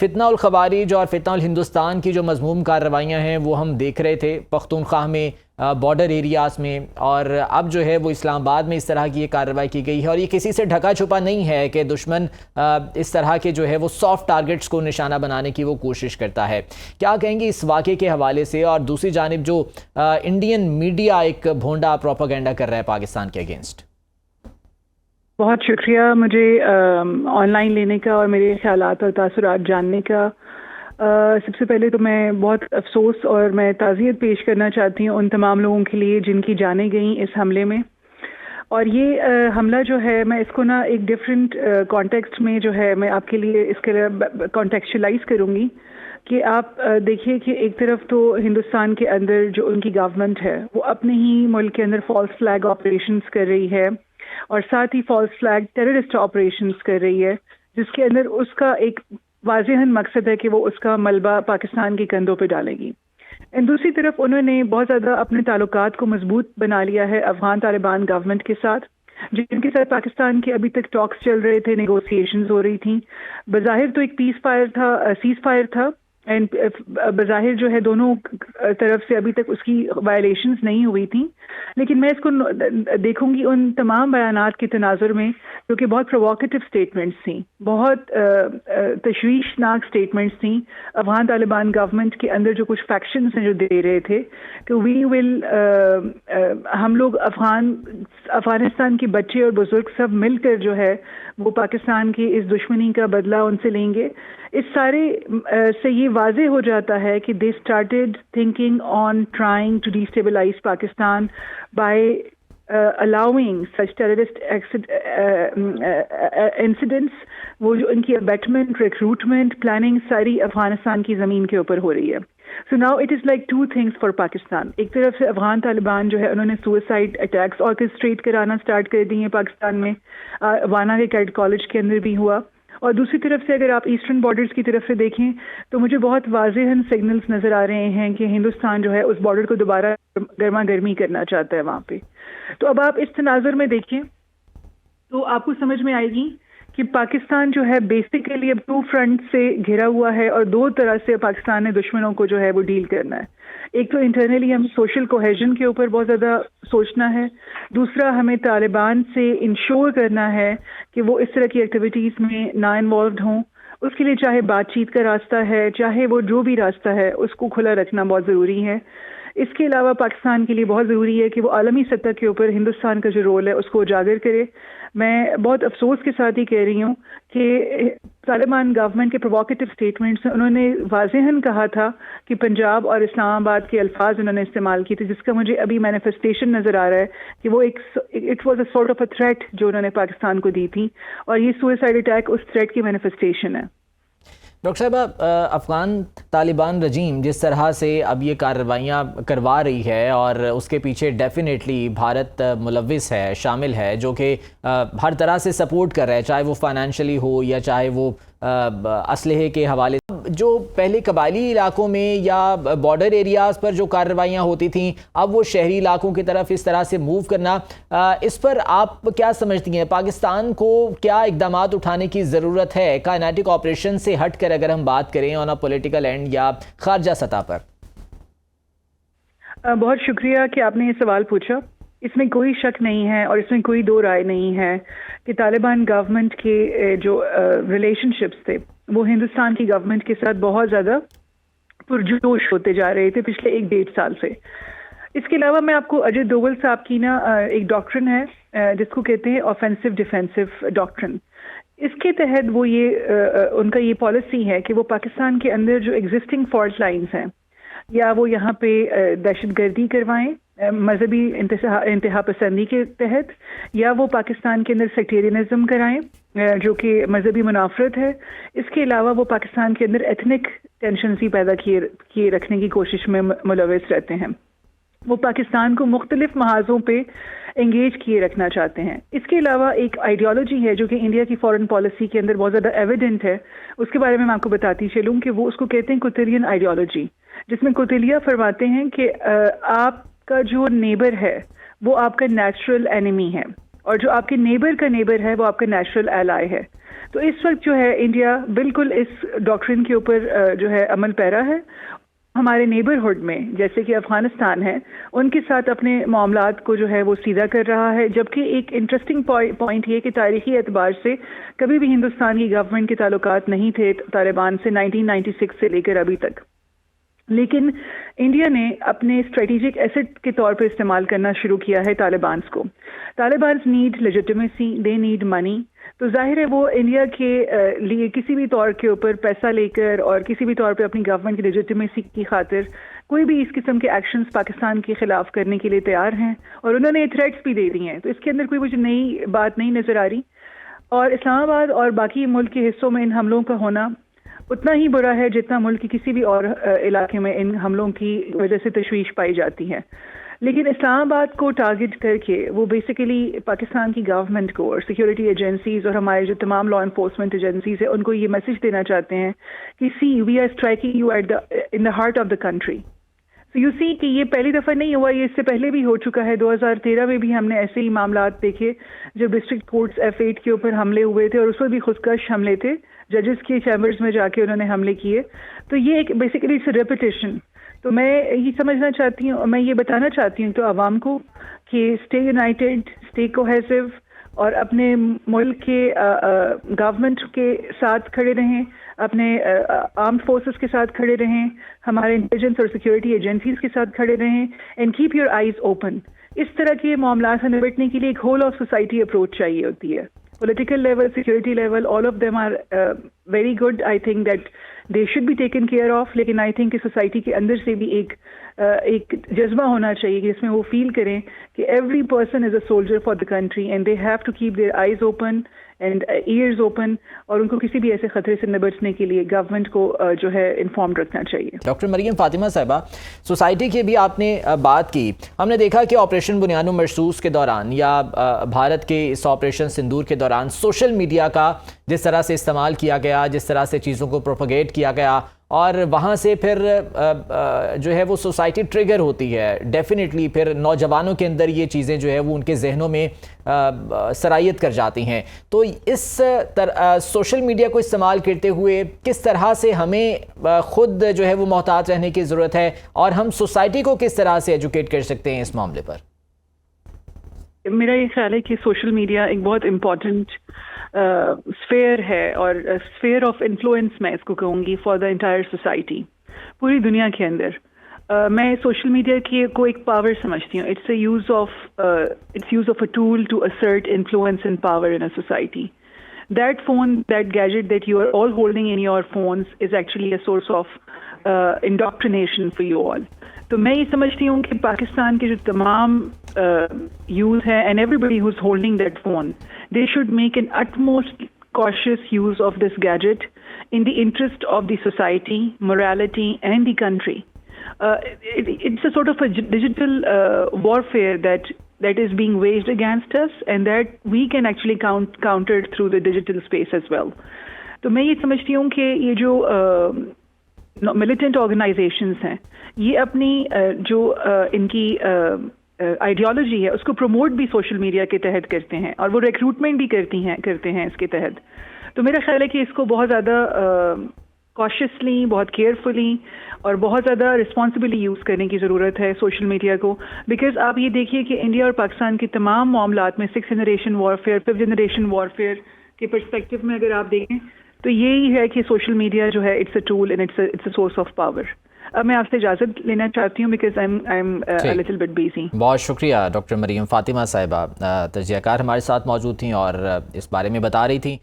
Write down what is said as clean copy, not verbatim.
فتنہ الخوارج اور فتنہ الہندوستان کی جو مذموم کارروائیاں ہیں وہ ہم دیکھ رہے تھے پختونخوا میں، بارڈر ایریاز میں، اور اب جو ہے وہ اسلام آباد میں اس طرح کی یہ کارروائی کی گئی ہے، اور یہ کسی سے ڈھکا چھپا نہیں ہے کہ دشمن اس طرح کے جو ہے وہ سافٹ ٹارگٹس کو نشانہ بنانے کی وہ کوشش کرتا ہے۔ کیا کہیں گے اس واقعے کے حوالے سے؟ اور دوسری جانب جو انڈین میڈیا ایک بھونڈا پروپیگنڈا کر رہا ہے پاکستان کے اگینسٹ۔ بہت شکریہ مجھے آن لائن لینے کا اور میرے خیالات اور تاثرات جاننے کا۔ سب سے پہلے تو میں بہت افسوس اور میں تعزیت پیش کرنا چاہتی ہوں ان تمام لوگوں کے لیے جن کی جانیں گئیں اس حملے میں۔ اور یہ حملہ جو ہے میں اس کو نا ایک ڈفرینٹ کانٹیکسٹ میں جو ہے میں آپ کے لیے اس کے کانٹیکسچلائز کروں گی کہ آپ دیکھیے کہ ایک طرف تو ہندوستان کے اندر جو ان کی گورنمنٹ ہے وہ اپنے ہی ملک کے اندر فالس فلیگ آپریشنز کر رہی ہے، اور ساتھ ہی فالس فلیگ ٹیررسٹ آپریشنز کر رہی ہے، جس کے اندر اس کا ایک واضح مقصد ہے کہ وہ اس کا ملبہ پاکستان کی کندھوں پہ ڈالے گی۔ دوسری طرف انہوں نے بہت زیادہ اپنے تعلقات کو مضبوط بنا لیا ہے افغان طالبان گورنمنٹ کے ساتھ، جن کے ساتھ پاکستان کے ابھی تک ٹاکس چل رہے تھے، نیگوسیشنز ہو رہی تھیں۔ بظاہر تو ایک سیز فائر تھا، اینڈ بظاہر جو ہے دونوں طرف سے ابھی تک اس کی وائلیشنز نہیں ہوئی تھیں، لیکن میں اس کو دیکھوں گی ان تمام بیانات کے تناظر میں جو کہ بہت پرووکیٹو سٹیٹمنٹس تھیں، بہت تشویشناک سٹیٹمنٹس تھیں افغان طالبان گورنمنٹ کے اندر جو کچھ فیکشنز ہیں جو دے رہے تھے کہ ہم لوگ افغانستان کے بچے اور بزرگ سب مل کر جو ہے وہ پاکستان کی اس دشمنی کا بدلہ ان سے لیں گے۔ اس سارے سے یہ واضح ہو جاتا ہے کہ they started thinking on trying to destabilize Pakistan by allowing such terrorist incidents۔ وہ جو ان کی abetment، recruitment، planning ساری افغانستان کی زمین کے اوپر ہو رہی ہے۔ So now it is like two things for Pakistan۔ ایک طرف سے افغان طالبان جو ہے انہوں نے سوئسائڈ اٹیکس آرکسٹریٹ کرانا سٹارٹ کر دی ہیں پاکستان میں، وانا کے کیڈ کالج کے اندر بھی ہوا، اور دوسری طرف سے اگر آپ ایسٹرن بارڈرز کی طرف سے دیکھیں تو مجھے بہت واضح سگنلز نظر آ رہے ہیں کہ ہندوستان جو ہے اس بارڈر کو دوبارہ گرما گرمی کرنا چاہتا ہے وہاں پہ۔ تو اب آپ اس تناظر میں دیکھیں تو آپ کو سمجھ میں آئے گی کہ پاکستان جو ہے بیسیکلی اب 2 فرنٹ سے گھرا ہوا ہے، اور 2 طرح سے پاکستان نے دشمنوں کو جو ہے وہ ڈیل کرنا ہے۔ ایک تو انٹرنلی ہم سوشل کوہیژن کے اوپر بہت زیادہ سوچنا ہے، دوسرا ہمیں طالبان سے انشور کرنا ہے کہ وہ اس طرح کی ایکٹیویٹیز میں نہ انوالوڈ ہوں۔ اس کے لیے چاہے بات چیت کا راستہ ہے، چاہے وہ جو بھی راستہ ہے، اس کو کھلا رکھنا بہت ضروری ہے۔ اس کے علاوہ پاکستان کے لیے بہت ضروری ہے کہ وہ عالمی سطح کے اوپر ہندوستان کا جو رول ہے اس کو اجاگر کرے۔ میں بہت افسوس کے ساتھ ہی کہہ رہی ہوں کہ طالبان گورنمنٹ کے پرووکیٹو سٹیٹمنٹس انہوں نے واضحاً کہا تھا کہ پنجاب اور اسلام آباد کے الفاظ انہوں نے استعمال کیے تھے، جس کا مجھے ابھی مینیفیسٹیشن نظر آ رہا ہے کہ وہ it was a sort of a threat جو انہوں نے پاکستان کو دی تھی، اور یہ سوئسائڈ اٹیک اس تھریٹ کی مینیفیسٹیشن ہے۔ ڈاکٹر صاحبہ، افغان طالبان رجیم جس طرح سے اب یہ کارروائیاں کروا رہی ہے، اور اس کے پیچھے ڈیفینیٹلی بھارت ملوث ہے، شامل ہے، جو کہ ہر طرح سے سپورٹ کر رہا ہے، چاہے وہ فائنینشلی ہو یا چاہے وہ اسلحے کے حوالے سے۔ جو پہلے قبائلی علاقوں میں یا بارڈر ایریاز پر جو کارروائیاں ہوتی تھیں، اب وہ شہری علاقوں کی طرف اس طرح سے موو کرنا، اس پر آپ کیا سمجھتی ہیں؟ پاکستان کو کیا اقدامات اٹھانے کی ضرورت ہے کائنیٹک آپریشن سے ہٹ کر، اگر ہم بات کریں آن اے پولیٹیکل اینڈ یا خارجہ سطح پر؟ بہت شکریہ کہ آپ نے یہ سوال پوچھا۔ اس میں کوئی شک نہیں ہے اور اس میں کوئی دو رائے نہیں ہے کہ طالبان گورنمنٹ کے جو ریلیشن شپس تھے وہ ہندوستان کی گورنمنٹ کے ساتھ بہت زیادہ پرجوش ہوتے جا رہے تھے پچھلے 1-1.5 سال سے۔ اس کے علاوہ میں آپ کو اجے دوول صاحب کی ایک ڈاکٹرن ہے جس کو کہتے ہیں آفینسو ڈیفینسو ڈاکٹرن۔ اس کے تحت وہ ان کا یہ پالیسی ہے کہ وہ پاکستان کے اندر جو ایگزسٹنگ فالٹ لائنز ہیں یا وہ یہاں پہ دہشت گردی کروائیں مذہبی انتہا پسندی کے تحت، یا وہ پاکستان کے اندر سیکٹیرینزم کرائیں جو کہ مذہبی منافرت ہے۔ اس کے علاوہ وہ پاکستان کے اندر ایتھنک ٹینشنز ہی پیدا کیے رکھنے کی کوشش میں ملوث رہتے ہیں۔ وہ پاکستان کو مختلف محاذوں پہ انگیج کیے رکھنا چاہتے ہیں۔ اس کے علاوہ ایک آئیڈیالوجی ہے جو کہ انڈیا کی فارن پالیسی کے اندر بہت زیادہ ایویڈنٹ ہے، اس کے بارے میں آپ کو بتاتی چلوں کہ وہ اس کو کہتے ہیں کوتیلین آئیڈیالوجی، جس میں کوتیلیا فرماتے ہیں کہ آپ کا جو نیبر ہے وہ آپ کا نیچرل اینیمی ہے، اور جو آپ کے نیبر کا نیبر ہے وہ آپ کا نیچرل ایلائی ہے. تو اس وقت جو ہے انڈیا بالکل اس ڈاکٹرن کے اوپر جو ہے عمل پیرا ہے. ہمارے نیبرہڈ میں جیسے کہ افغانستان ہے ان کے ساتھ اپنے معاملات کو جو ہے وہ سیدھا کر رہا ہے. جبکہ ایک انٹرسٹنگ پوائنٹ یہ کہ تاریخی اعتبار سے کبھی بھی ہندوستان کی گورنمنٹ کے تعلقات نہیں تھے طالبان سے 1996 سے لے کر ابھی تک. لیکن انڈیا نے اپنے اسٹریٹجک ایسٹ کے طور پہ استعمال کرنا شروع کیا ہے طالبانس کو. Talibans need legitimacy, they need money. تو ظاہر ہے وہ انڈیا کے لیے کسی بھی طور کے اوپر پیسہ لے کر اور کسی بھی طور پہ اپنی گورنمنٹ کی لیجیٹمیسی کی خاطر کوئی بھی اس قسم کے ایکشنز پاکستان کے خلاف کرنے کے لیے تیار ہیں، اور انہوں نے تھریٹس بھی دے دی ہیں. تو اس کے اندر کوئی مجھے نئی بات نہیں نظر آ رہی. اور اسلام آباد اور باقی ملک کے حصوں میں ان حملوں کا ہونا اتنا ہی برا ہے جتنا ملک کی کسی بھی اور علاقے میں ان حملوں کی وجہ سے تشویش پائی جاتی ہے. لیکن اسلام آباد کو ٹارگٹ کر کے وہ بیسیکلی پاکستان کی گورنمنٹ کو اور سیکیورٹی ایجنسیز اور ہمارے جو تمام لا انفورسمنٹ ایجنسیز ہیں ان کو یہ میسج دینا چاہتے ہیں کہ see we are striking you at in the heart of the country. تو یو سی کہ یہ پہلی دفعہ نہیں ہوا، یہ اس سے پہلے بھی ہو چکا ہے. 2013 میں بھی ہم نے ایسے ہی معاملات دیکھے جب ڈسٹرکٹ کورٹس F8 کے اوپر حملے ہوئے تھے، اور اس میں بھی خودکش حملے تھے، ججز کے چیمبرز میں جا کے انہوں نے حملے کیے. تو یہ ایک بیسیکلی اٹس ریپیٹیشن. تو میں یہ سمجھنا چاہتی ہوں، میں یہ بتانا چاہتی ہوں تو عوام کو کہ اسٹے یونائٹیڈ، اسٹے کوہیسو، اور اپنے ملک کے گورنمنٹ کے ساتھ کھڑے رہیں، اپنے آرمڈ فورسز کے ساتھ کھڑے رہیں، ہمارے انٹیلیجنس اور سیکورٹی ایجنسیز کے ساتھ کھڑے رہیں، and keep your eyes open. اس طرح کے معاملات سے نمٹنے کے لیے ایک ہول آف سوسائٹی اپروچ چاہیے ہوتی ہے. Political level, security level, all of them are very good. I think that they should be taken care of. لیکن I think کہ سوسائٹی کے اندر سے بھی ایک جذبہ ہونا چاہیے جس میں وہ فیل کریں کہ every person is a soldier for the country and they have to keep their eyes open and ears open, اور ان کو کسی بھی ایسے خطرے سے نبٹنے کے لیے گورنمنٹ کو جو ہے انفارمڈ رکھنا چاہیے. ڈاکٹر مریم فاطمہ صاحبہ، سوسائٹی کی بھی آپ نے بات کی. ہم نے دیکھا کہ آپریشن بنیاد مرصوص کے دوران یا بھارت کے اس آپریشن سندور کے دوران سوشل میڈیا کا جس طرح سے استعمال کیا گیا، جس طرح سے چیزوں کو پروپیگیٹ کیا گیا، اور وہاں سے پھر جو ہے وہ سوسائٹی ٹریگر ہوتی ہے. ڈیفینیٹلی پھر نوجوانوں کے اندر یہ چیزیں جو ہے وہ ان کے ذہنوں میں سرایت کر جاتی ہیں. تو اس سوشل میڈیا کو استعمال کرتے ہوئے کس طرح سے ہمیں خود جو ہے وہ محتاط رہنے کی ضرورت ہے، اور ہم سوسائٹی کو کس طرح سے ایجوکیٹ کر سکتے ہیں اس معاملے پر؟ میرا یہ خیال ہے کہ سوشل میڈیا ایک بہت امپورٹنٹ اسفیئر ہے، اور اسفیئر آف انفلوئنس میں اس کو کہوں گی فار دا انٹائر سوسائٹی، پوری دنیا کے اندر. میں سوشل میڈیا کو ایک پاور سمجھتی ہوں. It's use of a tool to assert influence and power in a society. That phone, that gadget that you are all holding in your phones is actually a source of indoctrination for you all. تو میں یہ سمجھتی ہوں کہ پاکستان کے جو تمام use ہیں and everybody who's holding that phone, they should make an utmost cautious use of this gadget in the interest of the society, morality and the country. It's a sort of a digital warfare that is being waged against us, and that we can actually counter through the digital space as well. تو میں یہ سمجھتی ہوں کہ یہ جو militant organizations ہیں، یہ اپنی جو ان کی آئیڈیالوجی ہے اس کو پروموٹ بھی سوشل میڈیا کے تحت کرتے ہیں، اور وہ ریکروٹمنٹ بھی کرتے ہیں اس کے تحت. تو میرا خیال ہے کہ اس کو بہت زیادہ کاشیسلی، بہت کیئرفلی اور بہت زیادہ رسپانسبلی یوز کرنے کی ضرورت ہے سوشل میڈیا کو. بیکاز آپ یہ دیکھیے کہ انڈیا اور پاکستان کے تمام معاملات میں 6th generation warfare, 5th generation warfare کے پرسپیکٹو میں اگر آپ دیکھیں تو یہی ہے کہ سوشل میڈیا جو ہے it's a tool and it's a source of power. اب میں آپ سے اجازت لینا چاہتی ہوں because I am a little bit busy. بہت شکریہ ڈاکٹر مریم فاطمہ صاحبہ، تجزیہ کار ہمارے ساتھ موجود تھیں اور اس بارے میں بتا رہی تھیں.